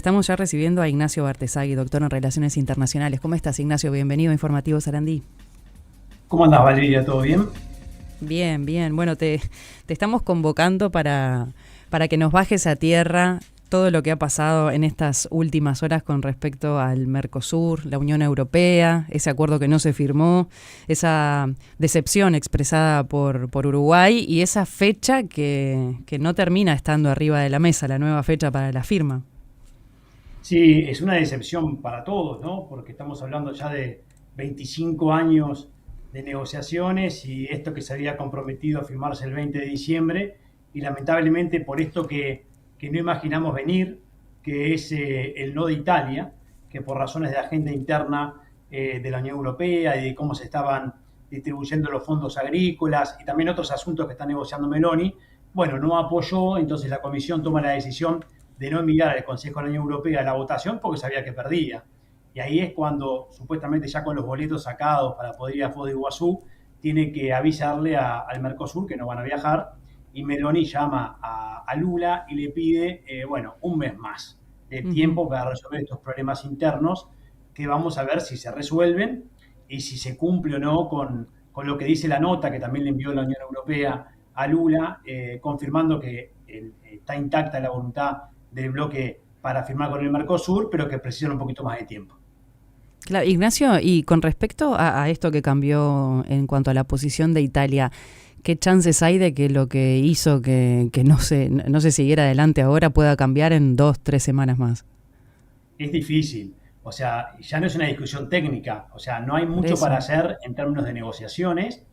Estamos ya recibiendo a Ignacio Bartesagui, doctor en Relaciones Internacionales. ¿Cómo estás, Ignacio? Bienvenido a Informativo Sarandí. ¿Cómo andás, Valeria? ¿Todo bien? Bien, bien. Bueno, te estamos convocando para que nos bajes a tierra todo lo que ha pasado en estas últimas horas con respecto al Mercosur, la Unión Europea, ese acuerdo que no se firmó, esa decepción expresada por Uruguay y esa fecha que no termina estando arriba de la mesa, la nueva fecha para la firma. Sí, es una decepción para todos, ¿no? Porque estamos hablando ya de 25 años de negociaciones y esto que se había comprometido a firmarse el 20 de diciembre y lamentablemente por esto que no imaginamos venir, que es el no de Italia, que por razones de agenda interna de la Unión Europea y de cómo se estaban distribuyendo los fondos agrícolas y también otros asuntos que está negociando Meloni, bueno, no apoyó, entonces la Comisión toma la decisión de no enviar al Consejo de la Unión Europea la votación porque sabía que perdía. Y ahí es cuando, supuestamente ya con los boletos sacados para poder ir a Foz de Iguazú, tiene que avisarle al Mercosur que no van a viajar. Y Meloni llama a Lula y le pide, bueno, un mes más de Ujú. tiempo para resolver estos problemas internos que vamos a ver si se resuelven y si se cumple o no con lo que dice la nota que también le envió la Unión Europea a Lula, confirmando que está intacta la voluntad del bloque para firmar con el Mercosur, pero que precisan un poquito más de tiempo. Claro, Ignacio, y con respecto a esto que cambió en cuanto a la posición de Italia, ¿qué chances hay de que lo que hizo que no se siguiera adelante ahora pueda cambiar en 2, 3 semanas más? Es difícil, o sea, ya no es una discusión técnica, o sea, no hay Por mucho para eso. hacer en términos de negociaciones,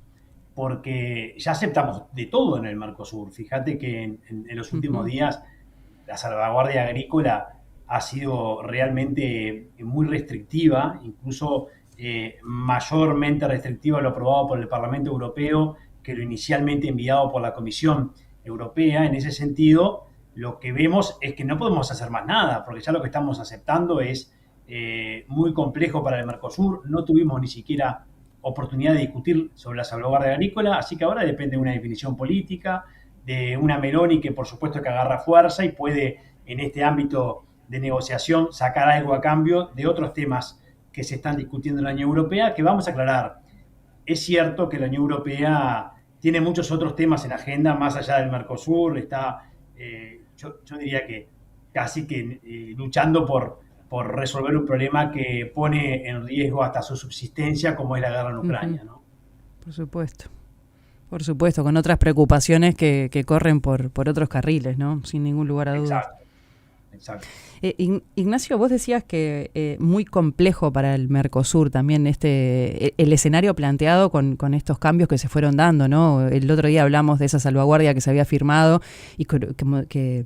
porque ya aceptamos de todo en el Mercosur. Fíjate que en los últimos Ujú. días la salvaguardia agrícola ha sido realmente muy restrictiva, incluso mayormente restrictiva lo aprobado por el Parlamento Europeo que lo inicialmente enviado por la Comisión Europea. En ese sentido, lo que vemos es que no podemos hacer más nada, porque ya lo que estamos aceptando es muy complejo para el Mercosur. No tuvimos ni siquiera oportunidad de discutir sobre la salvaguardia agrícola, así que ahora depende de una definición política, de una Meloni que por supuesto que agarra fuerza y puede en este ámbito de negociación sacar algo a cambio de otros temas que se están discutiendo en la Unión Europea, que vamos a aclarar. Es cierto que la Unión Europea tiene muchos otros temas en la agenda, más allá del Mercosur, está, yo diría que casi que luchando por resolver un problema que pone en riesgo hasta su subsistencia, como es la guerra en Ujú. Ucrania, ¿no? Por supuesto. Por supuesto, con otras preocupaciones que corren por otros carriles, ¿no? Sin ningún lugar a dudas. Exacto, exacto. Ignacio, vos decías que muy complejo para el Mercosur también el escenario planteado con estos cambios que se fueron dando, ¿no? El otro día hablamos de esa salvaguardia que se había firmado y que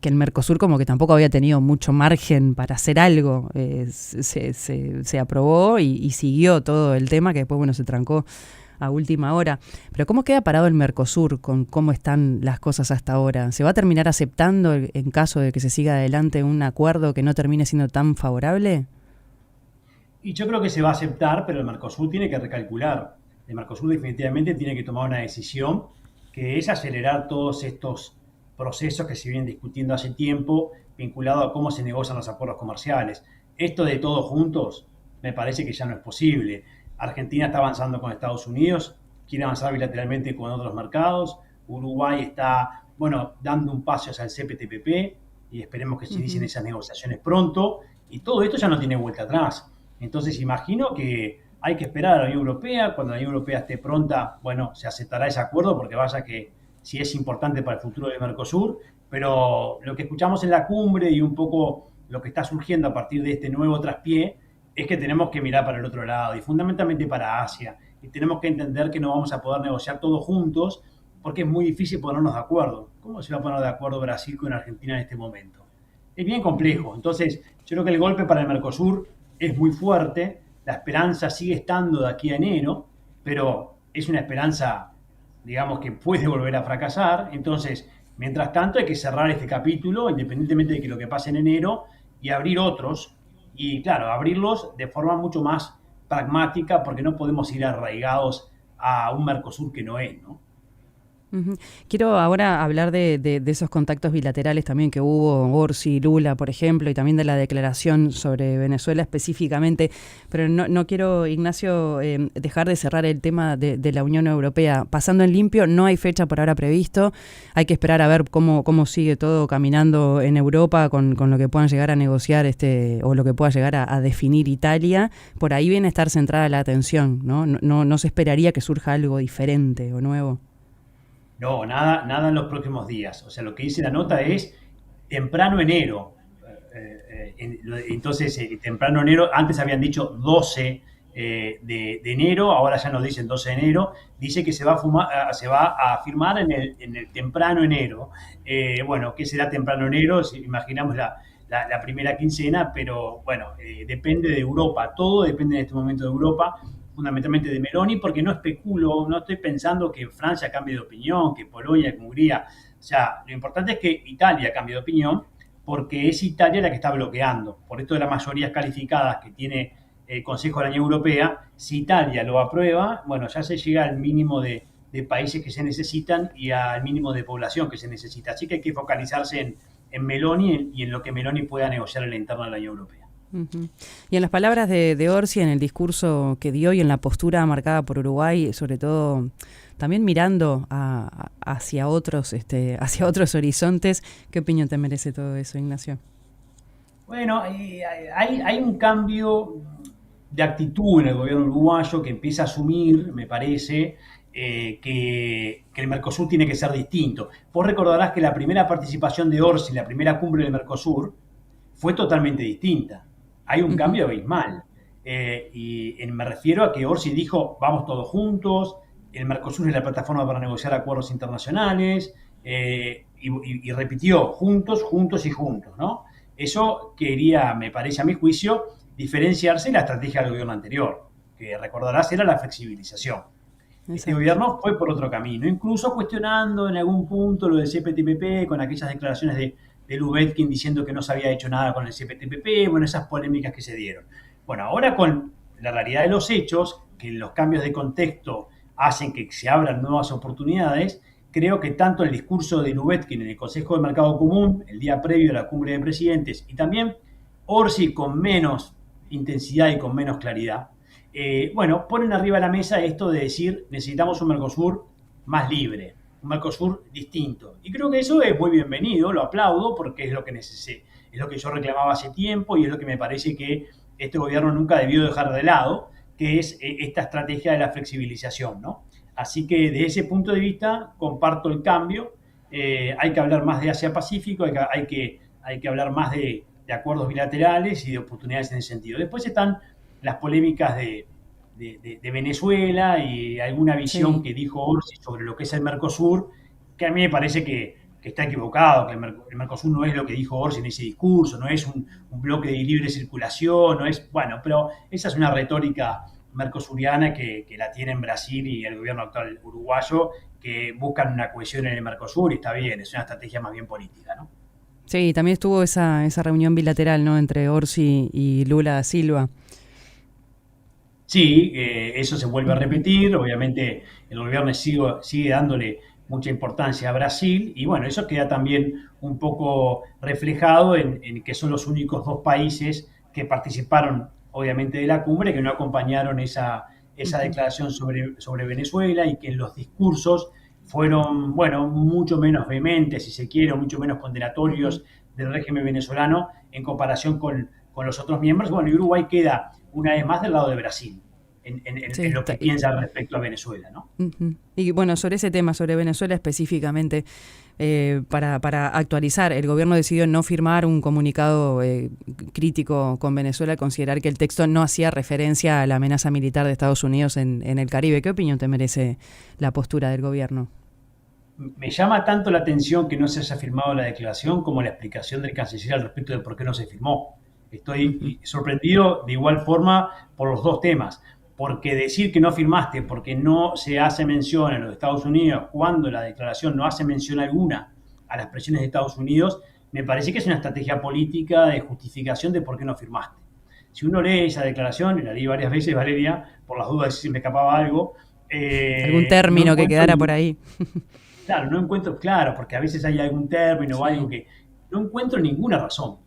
el Mercosur como que tampoco había tenido mucho margen para hacer algo. Se aprobó y siguió todo el tema que después, bueno, se trancó a última hora. Pero ¿cómo queda parado el Mercosur con cómo están las cosas hasta ahora? ¿Se va a terminar aceptando en caso de que se siga adelante un acuerdo que no termine siendo tan favorable? Y yo creo que se va a aceptar, pero el Mercosur tiene que recalcular. El Mercosur definitivamente tiene que tomar una decisión que es acelerar todos estos procesos que se vienen discutiendo hace tiempo vinculados a cómo se negocian los acuerdos comerciales. Esto de todos juntos me parece que ya no es posible. Argentina está avanzando con Estados Unidos, quiere avanzar bilateralmente con otros mercados. Uruguay está, bueno, dando un paso hacia el CPTPP y esperemos que se inicien Ujú. esas negociaciones pronto. Y todo esto ya no tiene vuelta atrás. Entonces imagino que hay que esperar a la Unión Europea, cuando la Unión Europea esté pronta, bueno, se aceptará ese acuerdo porque vaya que sí es importante para el futuro del Mercosur, pero lo que escuchamos en la cumbre y un poco lo que está surgiendo a partir de este nuevo traspié es que tenemos que mirar para el otro lado y fundamentalmente para Asia y tenemos que entender que no vamos a poder negociar todos juntos porque es muy difícil ponernos de acuerdo. ¿Cómo se va a poner de acuerdo Brasil con Argentina en este momento? Es bien Ujú. complejo. Entonces, yo creo que el golpe para el Mercosur es muy fuerte, la esperanza sigue estando de aquí a enero, pero es una esperanza, digamos, que puede volver a fracasar. Entonces, mientras tanto, hay que cerrar este capítulo, independientemente de que lo que pase en enero, y abrir otros. Y claro, abrirlos de forma mucho más pragmática, porque no podemos ir arraigados a un Mercosur que no es, ¿no? Ujú. Quiero ahora hablar de esos contactos bilaterales también que hubo, Orsi, Lula, por ejemplo, y también de la declaración sobre Venezuela específicamente, pero no quiero, Ignacio, dejar de cerrar el tema de la Unión Europea. Pasando en limpio, no hay fecha por ahora previsto, hay que esperar a ver cómo sigue todo caminando en Europa con lo que puedan llegar a negociar o lo que pueda llegar a definir Italia. Por ahí viene a estar centrada la atención, ¿no? No se esperaría que surja algo diferente o nuevo. No, nada, nada en los próximos días. O sea, lo que dice la nota es temprano enero. Entonces, temprano enero, antes habían dicho 12 de enero, ahora ya no dicen 12 de enero, dice que se va a firmar en el temprano enero. Bueno, ¿qué será temprano enero? Si imaginamos la primera quincena, pero bueno, depende de Europa, todo depende en este momento de Europa, fundamentalmente de Meloni, porque no especulo, no estoy pensando que Francia cambie de opinión, que Polonia, que Hungría. O sea, lo importante es que Italia cambie de opinión, porque es Italia la que está bloqueando. Por esto de las mayorías calificadas que tiene el Consejo de la Unión Europea, si Italia lo aprueba, bueno, ya se llega al mínimo de países que se necesitan y al mínimo de población que se necesita. Así que hay que focalizarse en Meloni y en lo que Meloni pueda negociar en la interna de la Unión Europea. Uh-huh. Y en las palabras de Orsi, en el discurso que dio y en la postura marcada por Uruguay, sobre todo también mirando hacia otros horizontes, ¿qué opinión te merece todo eso, Ignacio? Bueno, hay un cambio de actitud en el gobierno uruguayo que empieza a asumir, me parece, que el Mercosur tiene que ser distinto. Vos recordarás que la primera participación de Orsi en la primera cumbre del Mercosur fue totalmente distinta. Hay un Uh-huh. cambio abismal. Me refiero a que Orsi dijo, vamos todos juntos, el Mercosur es la plataforma para negociar acuerdos internacionales, y repitió, juntos, juntos y juntos, ¿no? Eso quería, me parece a mi juicio, diferenciarse de la estrategia del gobierno anterior, que recordarás era la flexibilización. Este Exacto. gobierno fue por otro camino, incluso cuestionando en algún punto lo del CPTPP, con aquellas declaraciones de Lubetkin diciendo que no se había hecho nada con el CPTPP, bueno, esas polémicas que se dieron. Bueno, ahora con la realidad de los hechos, que los cambios de contexto hacen que se abran nuevas oportunidades, creo que tanto el discurso de Lubetkin en el Consejo de Mercado Común, el día previo a la cumbre de presidentes, y también Orsi con menos intensidad y con menos claridad, bueno, ponen arriba de la mesa esto de decir necesitamos un Mercosur más libre, un Mercosur distinto. Y creo que eso es muy bienvenido, lo aplaudo porque es lo que necesité, es lo que yo reclamaba hace tiempo y es lo que me parece que este gobierno nunca debió dejar de lado, que es esta estrategia de la flexibilización, ¿no? Así que desde ese punto de vista comparto el cambio, hay que hablar más de Asia-Pacífico, hay que hablar más de acuerdos bilaterales y de oportunidades en ese sentido. Después están las polémicas de Venezuela y alguna visión Sí. que dijo Orsi sobre lo que es el Mercosur, que a mí me parece que está equivocado, que el Mercosur no es lo que dijo Orsi en ese discurso, no es un bloque de libre circulación, no es, bueno, pero esa es una retórica mercosuriana que la tiene en Brasil y el gobierno actual uruguayo, que buscan una cohesión en el Mercosur y está bien, es una estrategia más bien política, ¿no? Sí, también estuvo esa reunión bilateral, ¿no?, entre Orsi y Lula da Silva. Sí, eso se vuelve a Uh-huh. repetir. Obviamente el gobierno sigue dándole mucha importancia a Brasil y bueno, eso queda también un poco reflejado en que son los únicos dos países que participaron obviamente de la cumbre, que no acompañaron esa Uh-huh. declaración sobre Venezuela y que en los discursos fueron, bueno, mucho menos vehementes, si se quiere, o mucho menos Uh-huh. condenatorios del régimen venezolano en comparación con los otros miembros. Bueno, y Uruguay queda una vez más del lado de Brasil, en Sí, lo que piensa respecto a Venezuela, ¿no? uh-huh. Y bueno, sobre ese tema, sobre Venezuela específicamente, para actualizar, el gobierno decidió no firmar un comunicado crítico con Venezuela, al considerar que el texto no hacía referencia a la amenaza militar de Estados Unidos en el Caribe. ¿Qué opinión te merece la postura del gobierno? Me llama tanto la atención que no se haya firmado la declaración como la explicación del canciller al respecto de por qué no se firmó. Uh-huh. Estoy sorprendido de igual forma por los dos temas, porque decir que no firmaste porque no se hace mención en los Estados Unidos cuando la declaración no hace mención alguna a las presiones de Estados Unidos, me parece que es una estrategia política de justificación de por qué no firmaste. Si uno lee esa declaración, y la leí varias veces, Valeria, por las dudas de si se me escapaba algo, ¿Algún no término que encuentro quedara por ahí? Claro, no encuentro, claro, porque a veces hay algún término o algo Sí. que no encuentro ninguna razón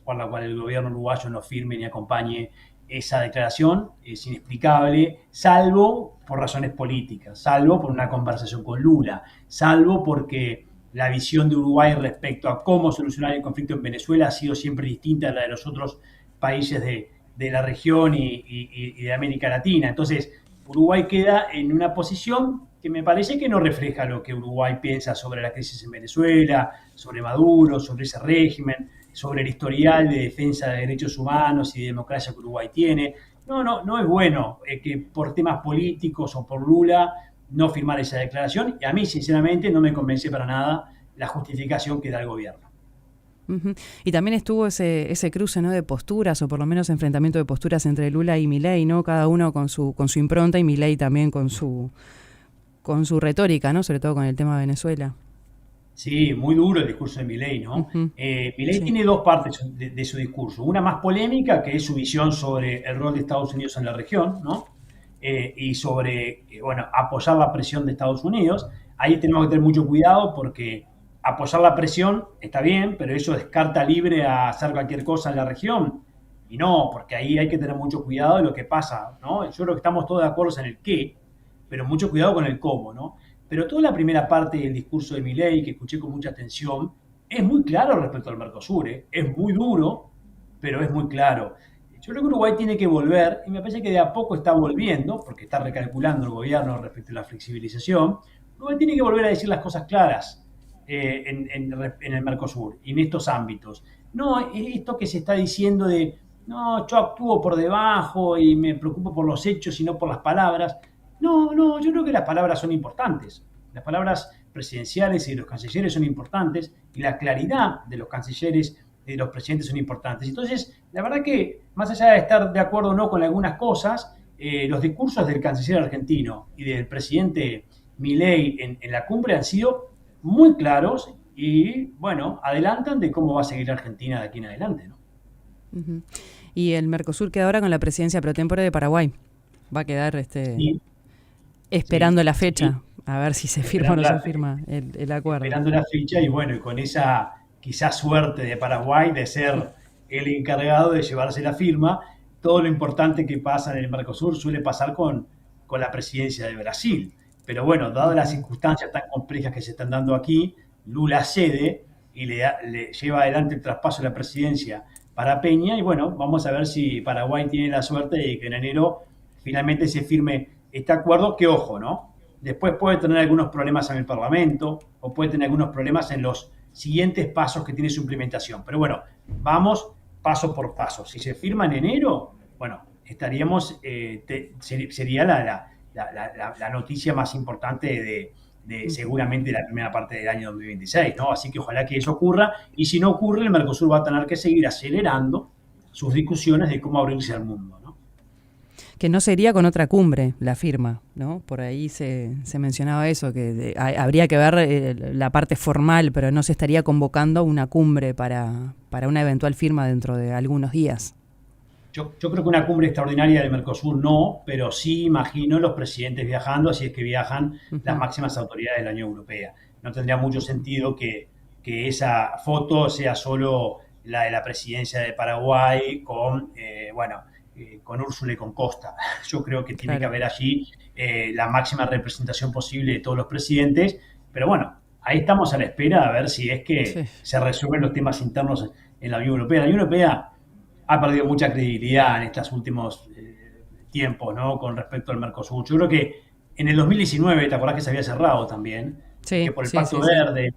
por la cual el gobierno uruguayo no firme ni acompañe esa declaración. Es inexplicable, salvo por razones políticas, salvo por una conversación con Lula, salvo porque la visión de Uruguay respecto a cómo solucionar el conflicto en Venezuela ha sido siempre distinta a la de los otros países de la región y de América Latina. Entonces, Uruguay queda en una posición que me parece que no refleja lo que Uruguay piensa sobre la crisis en Venezuela, sobre Maduro, sobre ese régimen, sobre el historial de defensa de derechos humanos y de democracia que Uruguay tiene. No es bueno que por temas políticos o por Lula no firmar esa declaración, y a mí sinceramente no me convence para nada la justificación que da el gobierno. Ujú. Y también estuvo ese cruce, ¿no?, de posturas, o por lo menos enfrentamiento de posturas entre Lula y Milei, ¿no? Cada uno con su impronta, y Milei también con su retórica, ¿no? Sobre todo con el tema de Venezuela. Sí, muy duro el discurso de Milei, ¿no? Ujú. Milei Sí. tiene dos partes de su discurso. Una más polémica, que es su visión sobre el rol de Estados Unidos en la región, ¿no? Y sobre, bueno, apoyar la presión de Estados Unidos. Ahí tenemos que tener mucho cuidado porque apoyar la presión está bien, pero eso descarta libre a hacer cualquier cosa en la región. Y no, porque ahí hay que tener mucho cuidado de lo que pasa, ¿no? Yo creo que estamos todos de acuerdo en el qué, pero mucho cuidado con el cómo, ¿no? Pero toda la primera parte del discurso de Milei, que escuché con mucha atención, es muy claro respecto al Mercosur, ¿eh? Es muy duro, pero es muy claro. Yo creo que Uruguay tiene que volver, y me parece que de a poco está volviendo, porque está recalculando el gobierno respecto a la flexibilización. Uruguay tiene que volver a decir las cosas claras en el Mercosur y en estos ámbitos. No esto que se está diciendo de, no, yo actúo por debajo y me preocupo por los hechos y no por las palabras. No, yo creo que las palabras son importantes. Las palabras presidenciales y de los cancilleres son importantes, y la claridad de los cancilleres y de los presidentes son importantes. Entonces, la verdad que, más allá de estar de acuerdo o no con algunas cosas, los discursos del canciller argentino y del presidente Milei en la cumbre han sido muy claros y, bueno, adelantan de cómo va a seguir Argentina de aquí en adelante, ¿no? Ujú. Y el Mercosur queda ahora con la presidencia pro tempore de Paraguay. Va a quedar Sí, esperando sí, la sí, fecha, a ver si se firma o no esperando se la, firma el acuerdo. esperando la fecha y bueno, y con esa quizás suerte de Paraguay de ser el encargado de llevarse la firma. Todo lo importante que pasa en el Mercosur suele pasar con la presidencia de Brasil. Pero bueno, dadas las Ujú. circunstancias tan complejas que se están dando aquí, Lula cede y le lleva adelante el traspaso de la presidencia para Peña. Y bueno, vamos a ver si Paraguay tiene la suerte de que en enero finalmente se firme este acuerdo, que ojo, ¿no? Después puede tener algunos problemas en el Parlamento o puede tener algunos problemas en los siguientes pasos que tiene su implementación. Pero bueno, vamos paso por paso. Si se firma en enero, bueno, estaríamos, sería la noticia más importante de Ujú. seguramente la primera parte del año 2026, ¿no? Así que ojalá que eso ocurra, y si no ocurre, el Mercosur va a tener que seguir acelerando sus discusiones de cómo abrirse al mundo, ¿no? Que no sería con otra cumbre la firma, ¿no? Por ahí se mencionaba eso, que habría que ver la parte formal, pero no se estaría convocando una cumbre para una eventual firma dentro de algunos días. Yo creo que una cumbre extraordinaria del Mercosur no, pero sí imagino los presidentes viajando, así es que viajan las Ujú. máximas autoridades de la Unión Europea. No tendría mucho sentido que esa foto sea solo la de la presidencia de Paraguay con, bueno, con Úrsula y con Costa. Yo creo que tiene que Claro. haber allí la máxima representación posible de todos los presidentes, pero bueno, ahí estamos a la espera a ver si es Sí. que se resuelven los temas internos en la Unión Europea. La Unión Europea ha perdido mucha credibilidad en estos últimos tiempos, ¿no? Con respecto al Mercosur. Yo creo que en el 2019, ¿te acordás que se había cerrado también? Y que Sí, por el sí, Pacto sí, sí. Verde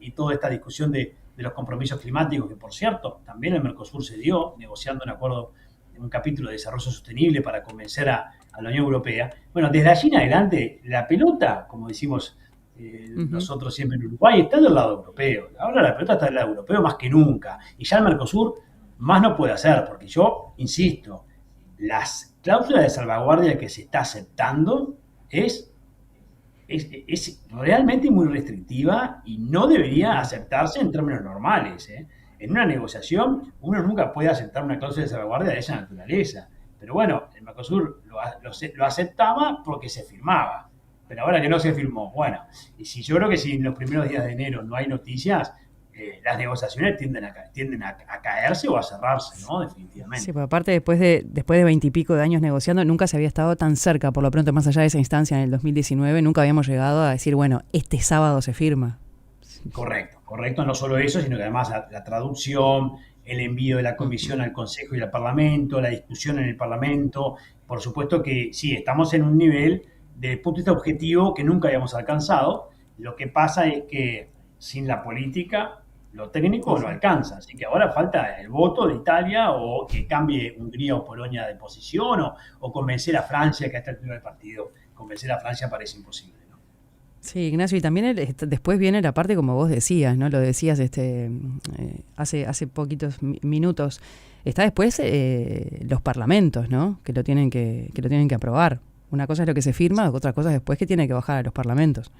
y toda esta discusión de los compromisos climáticos, que por cierto, también el Mercosur se dio, negociando un acuerdo en un capítulo de desarrollo sostenible para convencer a la Unión Europea. Bueno, desde allí en adelante, la pelota, como decimos Ujú. nosotros siempre en Uruguay, está del lado europeo. Ahora la pelota está del lado europeo más que nunca. Y ya el Mercosur más no puede hacer, porque yo, insisto, las cláusulas de salvaguardia que se está aceptando es, es realmente muy restrictiva y no debería Ujú. aceptarse en términos normales, ¿eh? En una negociación uno nunca puede aceptar una cláusula de salvaguardia de esa naturaleza. Pero bueno, el Mercosur lo aceptaba porque se firmaba. pero ahora que no se firmó, bueno, y si yo creo que si en los primeros días de enero no hay noticias, las negociaciones tienden a caerse o a cerrarse, ¿no? Sí, Definitivamente. pues aparte después de 20 y pico de años negociando, nunca se había estado tan cerca, por lo pronto, más allá de esa instancia en el 2019, nunca habíamos llegado a decir, bueno, este sábado se firma. Correcto, correcto. No solo eso, sino que además la traducción, el envío de la comisión al Consejo y al Parlamento, la discusión en el Parlamento. Por supuesto que sí, estamos en un nivel de punto de vista objetivo que nunca habíamos alcanzado. Lo que pasa es que sin la política, lo técnico no Ujú. alcanza. Así que ahora falta el voto de Italia o que cambie Hungría o Polonia de posición o convencer a Francia, que a esta altura del partido, convencer a Francia parece imposible, ¿no? Sí, Ignacio, y también después viene la parte como vos decías, ¿no? Lo decías hace poquitos minutos. Está después los parlamentos, ¿no? Que lo tienen que aprobar. Una cosa es lo que se firma, otra cosa es después que tiene que bajar a los parlamentos.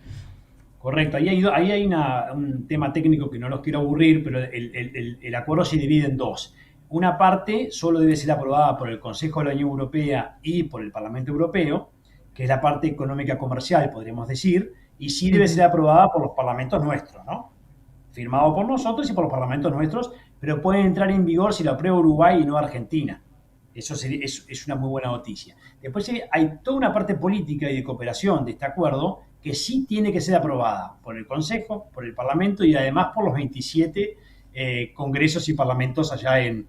Correcto, ahí hay un tema técnico que no los quiero aburrir, pero el acuerdo se divide en dos. Una parte solo debe ser aprobada por el Consejo de la Unión Europea y por el Parlamento Europeo, que es la parte económica comercial, podríamos decir, y sí debe ser Ujú. aprobada por los parlamentos nuestros, ¿no? Firmado por nosotros y por los parlamentos nuestros, pero puede entrar en vigor si lo aprueba Uruguay y no Argentina. Es una muy buena noticia. Después hay toda una parte política y de cooperación de este acuerdo que sí tiene que ser aprobada por el Consejo, por el Parlamento y además por los 27 congresos y parlamentos allá en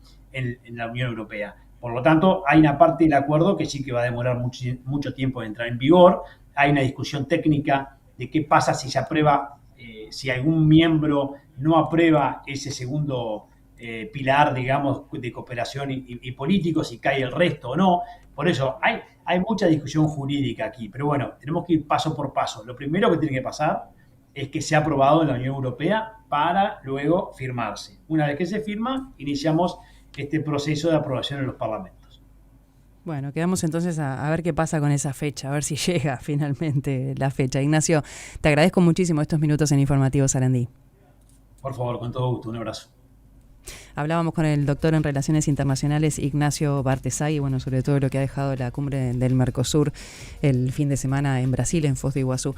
la Unión Europea. Por lo tanto, hay una parte del acuerdo que sí que va a demorar mucho tiempo en entrar en vigor. Hay una discusión técnica de qué pasa si se aprueba, si algún miembro no aprueba ese segundo pilar, digamos, de cooperación y políticos, si cae el resto o no. Por eso hay mucha discusión jurídica aquí, pero bueno, tenemos que ir paso por paso. Lo primero que tiene que pasar es que sea aprobado en la Unión Europea para luego firmarse. Una vez que se firma, iniciamos este proceso de aprobación en los parlamentos. Bueno, quedamos entonces a ver qué pasa con esa fecha, a ver si llega finalmente la fecha. Ignacio, te agradezco muchísimo estos minutos en Informativo Sarandí. Por favor, con todo gusto, un abrazo. Hablábamos con el doctor en Relaciones Internacionales Ignacio Bartesay, bueno, sobre todo lo que ha dejado la cumbre del Mercosur el fin de semana en Brasil, en Foz de Iguazú.